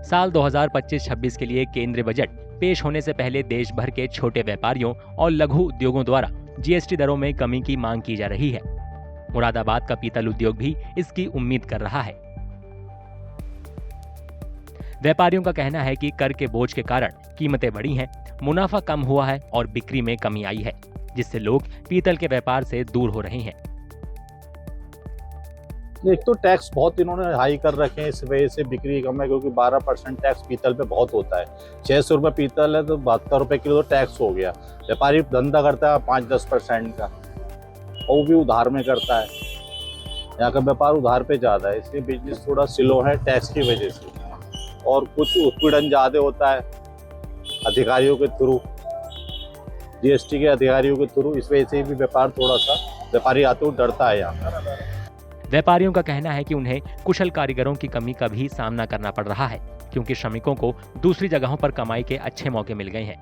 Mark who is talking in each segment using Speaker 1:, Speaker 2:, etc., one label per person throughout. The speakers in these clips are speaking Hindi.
Speaker 1: साल 2025-26 के लिए केंद्रीय बजट पेश होने से पहले देश भर के छोटे व्यापारियों और लघु उद्योगों द्वारा जीएसटी दरों में कमी की मांग की जा रही है। मुरादाबाद का पीतल उद्योग भी इसकी उम्मीद कर रहा है। व्यापारियों का कहना है कि कर के बोझ के कारण कीमतें बढ़ी हैं, मुनाफा कम हुआ है और बिक्री में कमी आई है, जिससे लोग पीतल के व्यापार से दूर हो रहे हैं।
Speaker 2: एक तो टैक्स बहुत इन्होंने हाई कर रखे हैं, इस वजह से बिक्री कम है, क्योंकि 12% टैक्स पीतल पे बहुत होता है। 600 रुपये पीतल है तो 72 रुपये किलो तो टैक्स हो गया। व्यापारी धंधा करता है 5-10% का, और वो भी उधार में करता है। यहाँ का व्यापार उधार पे ज़्यादा है, इसलिए बिजनेस थोड़ा स्लो है टैक्स की वजह से। और कुछ उत्पीड़न ज़्यादा होता है अधिकारियों के थ्रू, जीएसटी के अधिकारियों के थ्रू, इस वजह से भी व्यापार थोड़ा सा व्यापारी आते हुए डरता है यहाँ।
Speaker 1: व्यापारियों का कहना है कि उन्हें कुशल कारीगरों की कमी का भी सामना करना पड़ रहा है, क्योंकि श्रमिकों को दूसरी जगहों पर कमाई के अच्छे मौके मिल गए हैं।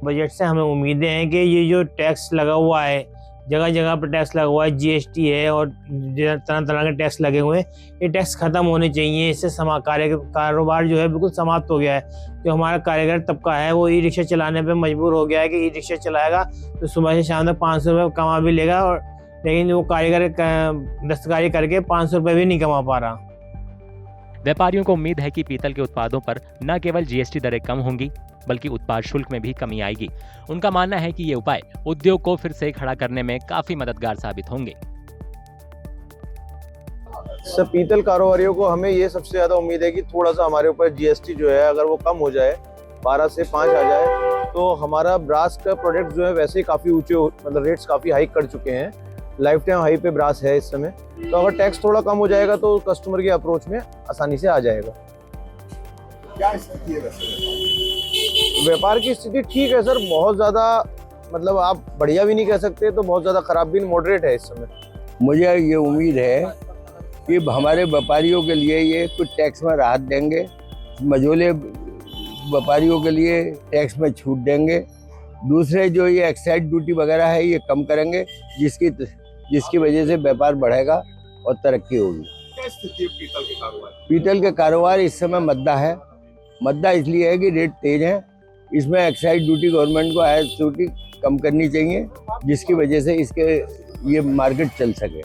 Speaker 3: बजट से हमें उम्मीदें हैं कि ये जो टैक्स लगा हुआ है, जगह जगह पर टैक्स लगा हुआ है, जीएसटी है और तरह तरह के टैक्स लगे हुए हैं, ये टैक्स खत्म होने चाहिए। इससे कारोबार जो है बिल्कुल समाप्त हो गया है। जो हमारा कारीगर तबका है वो ई रिक्शा चलाने पे मजबूर हो गया है कि ई रिक्शा चलाएगा तो सुबह से शाम तक 500 रुपये कमा भी लेगा, और लेकिन वो कारीगर दस्तकारी करके 500 रुपये भी नहीं कमा पा रहा।
Speaker 1: व्यापारियों को उम्मीद है कि पीतल के उत्पादों पर न केवल जीएसटी दरें कम होंगी, बल्कि उत्पाद शुल्क में भी कमी आएगी। उनका मानना है कि ये उपाय उद्योग को फिर से खड़ा करने में काफी मददगार साबित होंगे।
Speaker 4: सब पीतल कारोबारियों को हमें ये सबसे ज्यादा उम्मीद है कि थोड़ा सा हमारे ऊपर जीएसटी जो है अगर वो कम हो जाए, 12 से 5 आ जाए, तो हमारा ब्रास का प्रोडक्ट जो है वैसे ही काफी ऊंचे, मतलब रेट्स काफी हाई कर चुके हैं। लाइफ टाइम हाई पे ब्रास है इस समय, तो अगर टैक्स थोड़ा कम हो जाएगा तो कस्टमर की अप्रोच में आसानी से आ जाएगा।
Speaker 5: क्या स्थिति है वैसे?
Speaker 4: व्यापार की स्थिति ठीक है सर, बहुत ज़्यादा मतलब आप बढ़िया भी नहीं कह सकते, तो बहुत ज़्यादा खराब भी नहीं, मॉडरेट है इस समय।
Speaker 6: मुझे ये उम्मीद है कि हमारे व्यापारियों के लिए ये कुछ टैक्स में राहत देंगे, मझोले व्यापारियों के लिए टैक्स में छूट देंगे, दूसरे जो ये एक्साइज ड्यूटी वगैरह है ये कम करेंगे, जिसकी वजह से व्यापार बढ़ेगा और तरक्की होगी।
Speaker 5: क्या स्थिति है पीतल के कारोबार?
Speaker 6: पीतल के कारोबार इस समय मद्दा है। मद्दा इसलिए है कि रेट तेज है, इसमें एक्साइज ड्यूटी गवर्नमेंट को आयात ड्यूटी कम करनी चाहिए, जिसकी वजह से इसके ये मार्केट चल सके।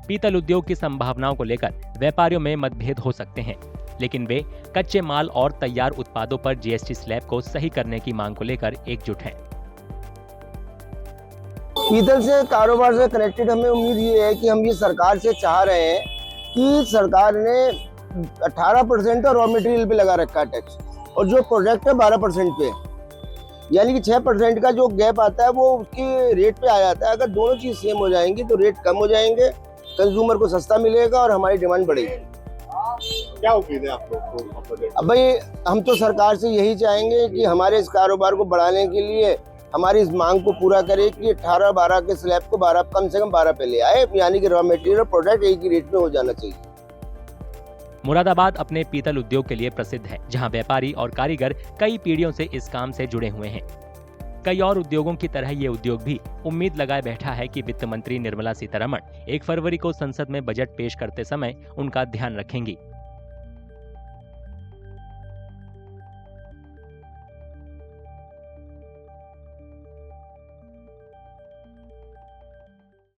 Speaker 1: पीतल उद्योग की संभावनाओं को लेकर व्यापारियों में मतभेद हो सकते हैं, लेकिन वे कच्चे माल और तैयार उत्पादों पर जीएसटी स्लैब को सही करने की मांग को लेकर एकजुट हैं।
Speaker 4: पीतल से कारोबार से कनेक्टेड हमें उम्मीद ये है कि हम ये सरकार से चाह रहे हैं कि सरकार ने 18% रॉ मटेरियल पे लगा रखा है टैक्स, और जो प्रोडक्ट है 12% पे, यानी कि 6% का जो गैप आता है वो उसके रेट पे आ जाता है। अगर दोनों चीज सेम हो जाएंगी तो रेट कम हो जाएंगे, कंज्यूमर को सस्ता मिलेगा और हमारी डिमांड बढ़ेगी।
Speaker 5: क्या उम्मीद है आप लोग को?
Speaker 4: अब भाई हम तो सरकार से यही चाहेंगे कि हमारे इस कारोबार को बढ़ाने के लिए हमारी इस मांग को पूरा करे कि 18-12 के स्लैब को 12 कम से कम 12 पे ले आए, यानी कि रॉ मटेरियल और प्रोडक्ट एक ही रेट में हो जाना चाहिए।
Speaker 1: मुरादाबाद अपने पीतल उद्योग के लिए प्रसिद्ध है, जहां व्यापारी और कारीगर कई पीढ़ियों से इस काम से जुड़े हुए हैं। कई और उद्योगों की तरह ये उद्योग भी उम्मीद लगाए बैठा है कि वित्त मंत्री निर्मला सीतारमण 1 फरवरी को संसद में बजट पेश करते समय उनका ध्यान रखेंगी।